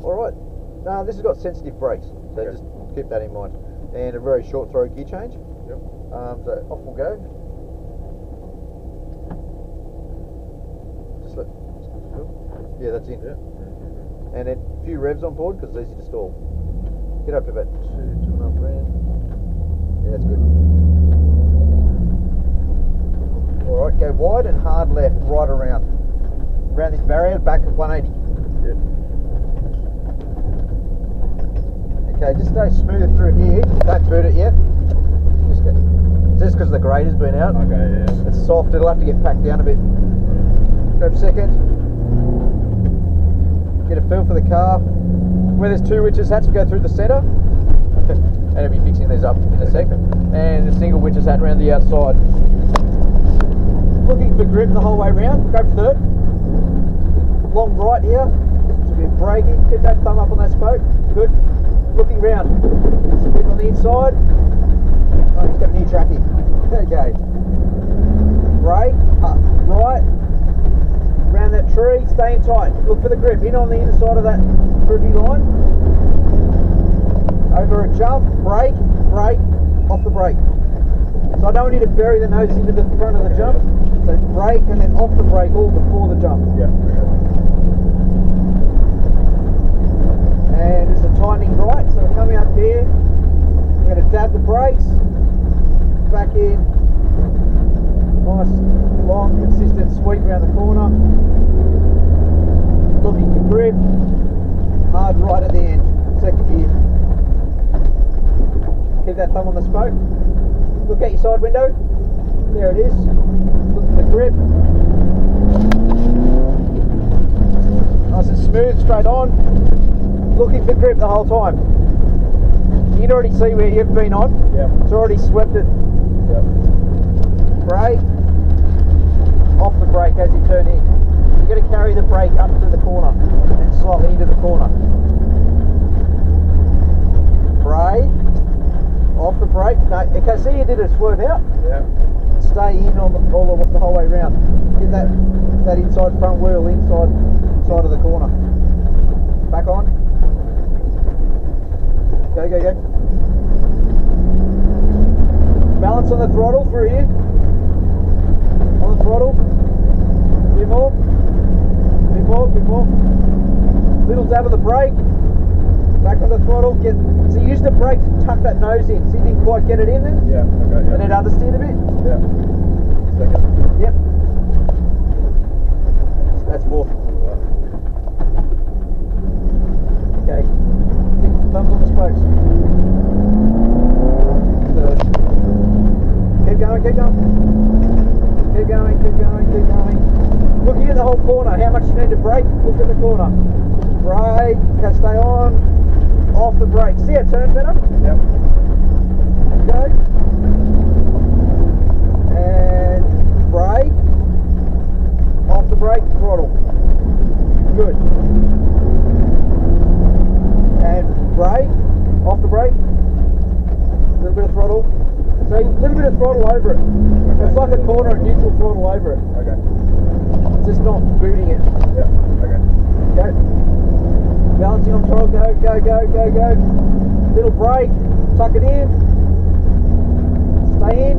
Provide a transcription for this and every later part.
Alright, this has got sensitive brakes, so just keep that in mind. And a very short throw gear change. Yep. So off we'll go. Just let. Yeah, that's in. Yeah. And then a few revs on board because it's easy to stall. Get up to about 2.5 grand. Yeah, that's good. Alright, go wide and hard left, right around. Around this barrier, back at 180. Yep. Okay, just stay smooth through here. Don't boot it yet. Just because the grade has been out. Okay, yeah. It's soft, it'll have to get packed down a bit. Grab a second. Get a feel for the car. Where there's two witches hats, we go through the centre. And I'll be fixing these up in a second. And a single witches hat around the outside. Looking for grip the whole way round. Grab third. Long right here. So we're braking. Get that thumb up on that spoke. Good. Looking round. Grip on the inside. Oh, he's got a new trackie. Okay. Brake. Up. Right. Around that tree. Staying tight. Look for the grip. In on the inside of that grippy line. Over a jump. Brake. Brake. Off the brake. So I don't want you to bury the nose into the front of the jump. So brake and then off the brake all before the jump. Yeah. And it's a tightening right, so we're coming up here. We're going to dab the brakes. Back in. Nice, long, consistent sweep around the corner. Looking for grip. Hard right at the end. Second gear. Keep that thumb on the spoke. Look at your side window. There it is. Look at the grip. Nice and smooth, straight on. Looking for grip the whole time. You can already see where you've been on. Yep. It's already swept it. Yep. Brake. Off the brake as you turn in. You've got to carry the brake up through the corner and slightly into the corner. Brake. Off the brake. No, okay, see you did a swerve out. Yeah. Stay in on the whole way round. Get that inside front wheel inside side of the corner. Back on. Go, go, go. Balance on the throttle through here. On the throttle. A bit more. A bit more, a bit more. Little dab of the brake. Back on the throttle. So you use the brake to tuck that nose in. So you didn't quite get it in there. Yeah, okay, yeah. And then understeer a bit. Yeah. Second. Yep. That's fourth. Okay. Thumbs on the spokes. Third. Keep going, keep going. Keep going, keep going, keep going. Looking at the whole corner. How much you need to brake? Look at the corner. Brake. Okay, stay on. Off the brake. See it turn better? Yep. Go. And brake. Off the brake, throttle. Good. And brake. Off the brake. A little bit of throttle. So a little bit of throttle over it. Okay. It's like a corner and neutral throttle over it. Okay. It's just not booting it. Yeah. Okay. Go. Balancing on throttle, go, go, go, go, go. Little brake, tuck it in. Stay in.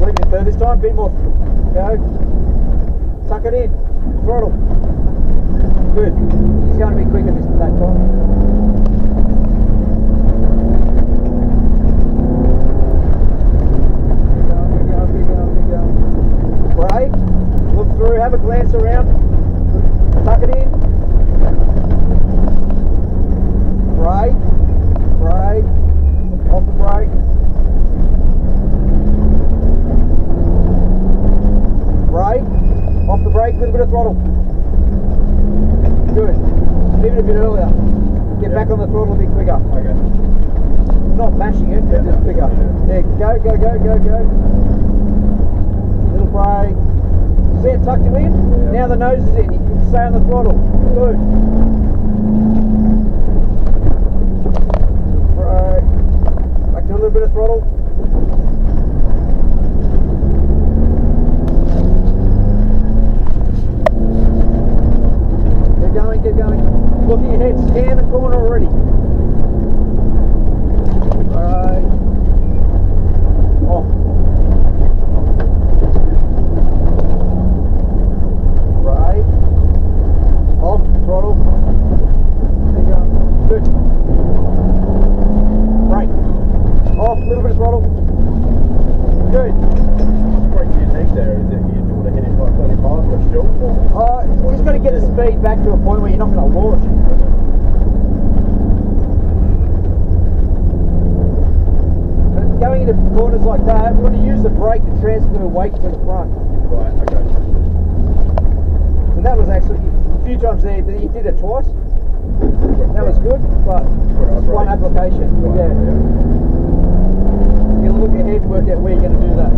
Leave it third this time, bit more. Go. Tuck it in. Throttle. Good. It's going to be quicker that time. Brake, look through, have a glance around, tuck it in, brake, brake, off the brake, brake, off the brake, little bit of throttle, good, leave it a bit earlier, get back on the throttle a bit quicker, Okay. not mashing it, but just quicker, yeah, go, go, go, go, go. Little brake. See it tucked you in? Yeah. Now the nose is in. You can stay on the throttle. Good. Brake. Back to a little bit of throttle. speed back to a point where you're not going to launch. But going into corners like that, we want to use the brake to transfer weight to the front. Right, okay. So that was actually a few times there, but you did it twice. That was good, but just one application. Right, Yeah. You look ahead and work out where you're going to do that.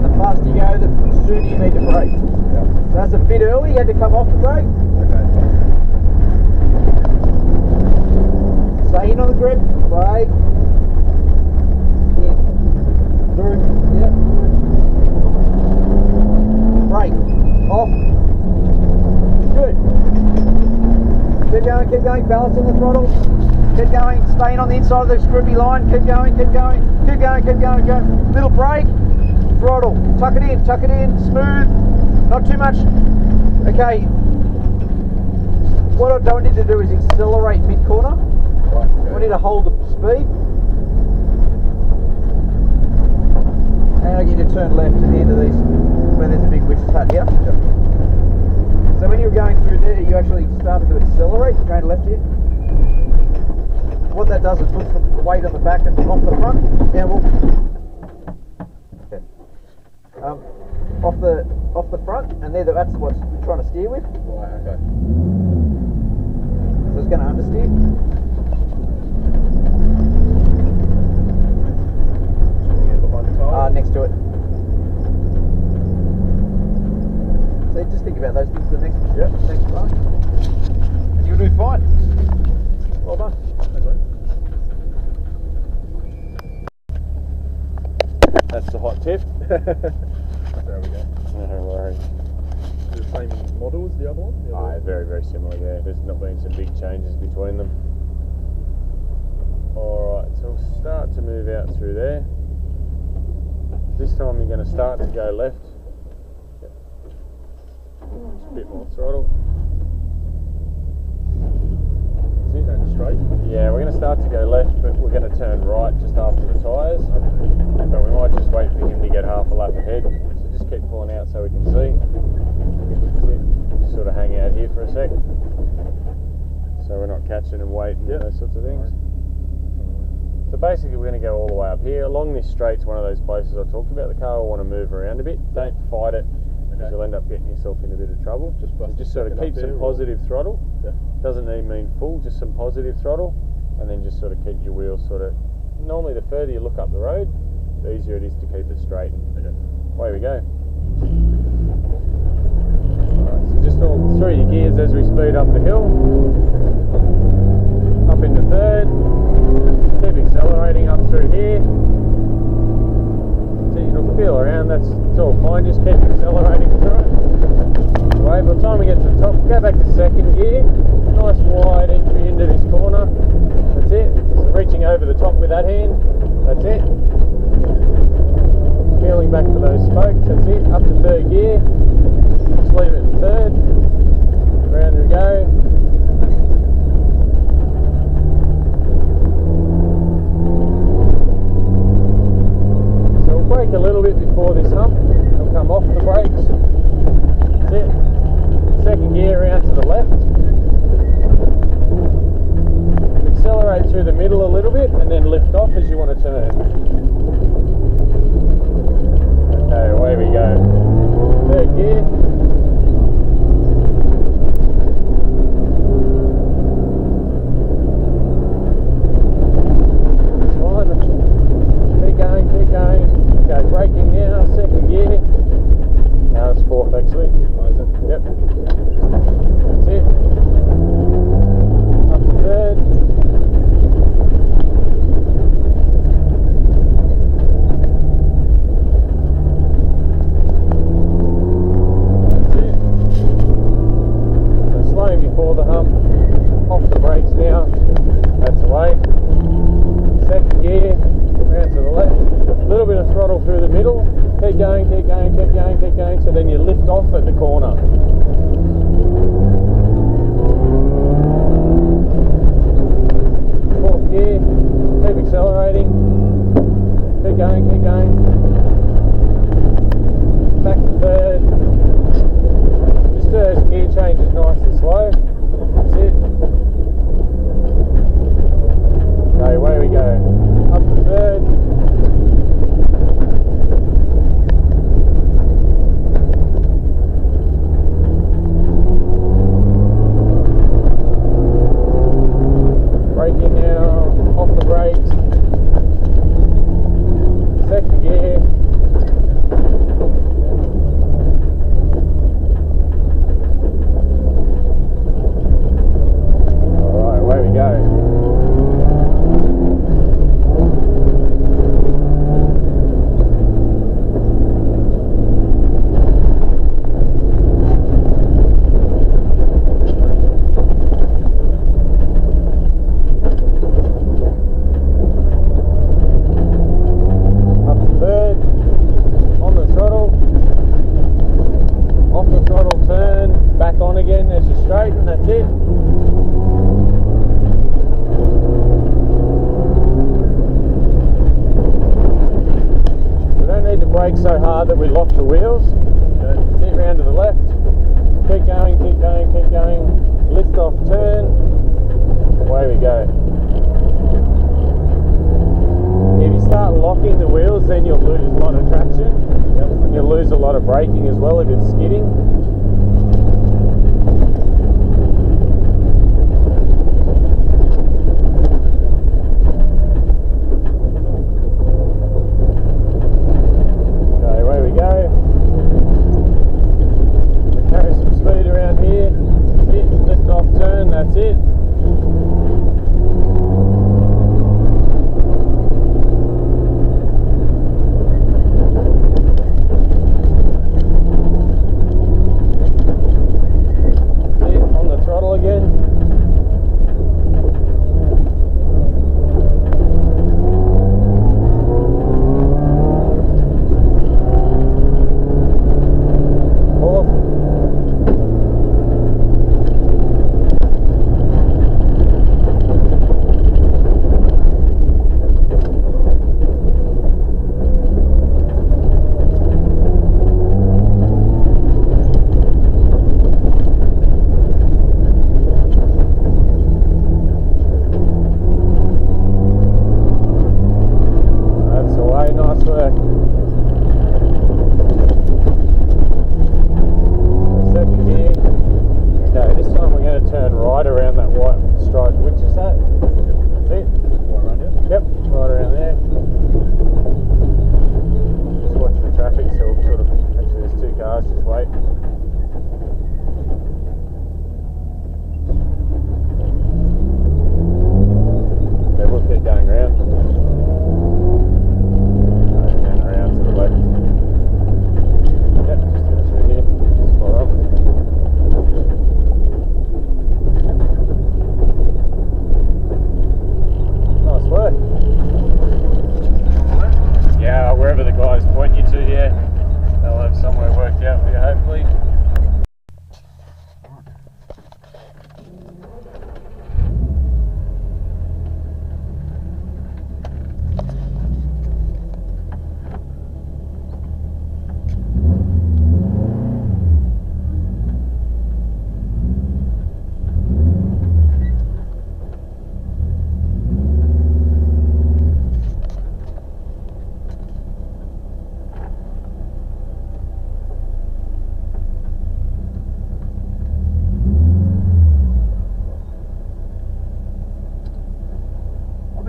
The faster you go, the sooner you need to brake. Yeah. So that's a bit early, you had to come off the brake. Okay. Stay in on the grip, brake. In. Through. Yep. Brake. Off. Good. Keep going, balance on the throttle. Keep going, staying on the inside of the grippy line. Keep going, go. Little brake, throttle. Tuck it in, smooth. Not too much. Okay. What I don't need to do is accelerate mid-corner. Right, okay. We need to hold the speed. And I get you to turn left at the end of these, where there's a big witch hut here. Yep. So when you're going through there, you actually started to accelerate, going left here. What that does is puts the weight on the back and off the front. Yeah, well, okay. Off the front, and that's what you're trying to steer with. Right, okay. So it's going to understeer. Should we get behind the car? Next to it. So just think about those things for the next run. And you'll do fine. Well done. That's right. That's the hot tip. There we go. No worries. Is it the same model as the other one? The other one? Very, very similar, yeah. There's not been some big changes between them. Alright, so we'll start to move out through there. This time you're going to start to go left. Yep. Just a bit more throttle. That's it. Going straight? Yeah, we're going to start to go left, but we're going to turn right just after the tyres. But we might just wait for him to get half a lap ahead. So just keep pulling out so we can see. That's it. Just sort of hang out here for a sec. So we're not catching and waiting and those sorts of things. So basically we're going to go all the way up here. Along this straight's one of those places I talked about. The car will want to move around a bit. Don't fight it, because you'll end up getting yourself in a bit of trouble. Just sort of keep some positive throttle. Yeah. Doesn't mean full, just some positive throttle, and then just sort of keep your wheels sort of, normally the further you look up the road, the easier it is to keep it straight. Okay. Away we go. Alright, so just all through your gears as we speed up the hill. Up into third. Keep accelerating up through here. So you'll feel around, it's all fine, just keep accelerating through it. By the time we get to the top, go back to second gear. Nice wide entry into this corner. That's it. So reaching over the top with that hand. That's it. Peeling back for those spokes. That's it. Up to third gear. Just leave it in third. Round we go. So we'll brake a little bit before this hump. We'll come off the brakes. That's it. Second gear around to the left. Accelerate through the middle a little bit and then lift off as you want to turn. Okay, away we go. Third gear. Keep going. Okay, braking now, second gear. Now it's fourth actually. Yep. That's it. Up to third. That's it. So slowing before the hump. Off the brakes now. That's away. Second gear. Round to the left. A little bit of throttle through the middle. Keep going. So then you lift off at the corner. Fourth gear. Keep accelerating. Keep going. back to third. Just gear changes nice and slow. That's it. Okay, away we go. Up to third. Braking now, off the brakes. Second gear. Alright, away we go. Straight, and that's it. We don't need to brake so hard that we lock the wheels. That's it, round to the left. Keep going, keep going, keep going. Lift off, turn. Away we go. If you start locking the wheels, then you'll lose a lot of traction. You'll lose a lot of braking as well if it's skidding. That's it. On the throttle again. Turn right around that white stripe. Which is that? That's it. Right around here? Yep, right around there. Just watch the traffic, so we'll sort of, actually there's two cars, just wait. Okay, we'll keep going around. And around to the left. Yep, just go through here. Spot up. Work. Yeah, wherever the guys point you to, yeah, they'll have somewhere worked out for you, hopefully.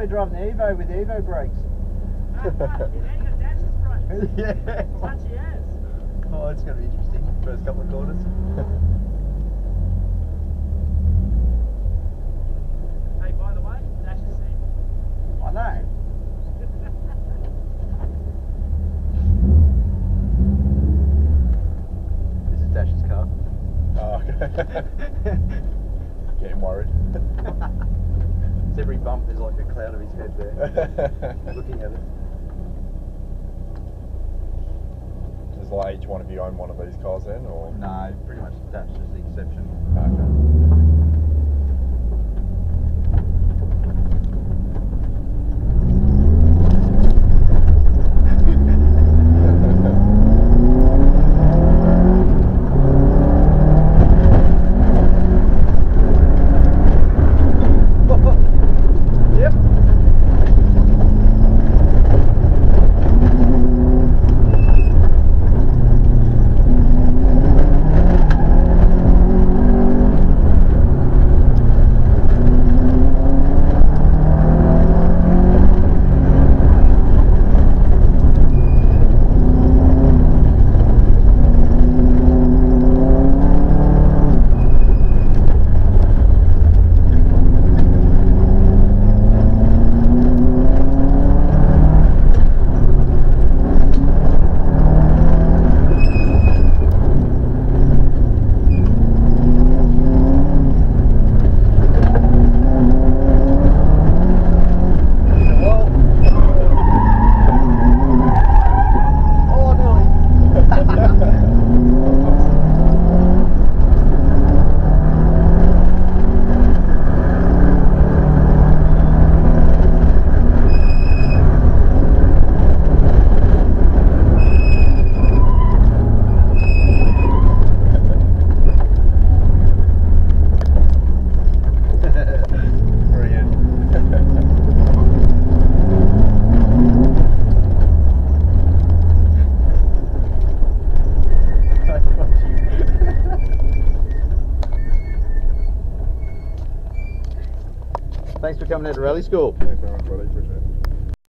Driving the Evo with Evo brakes. Yeah. Oh, it's going to be interesting. First couple of quarters. Hey, by the way, Dash's seat. I know. This is Dash's car. Oh, okay. Getting worried. Every bump is like a cloud of his head there, looking at it. Does like each one of you own one of these cars then, or? No, pretty much Dash is the exception. Okay. Thanks for coming out to rally school. Thanks very much, buddy. Appreciate it.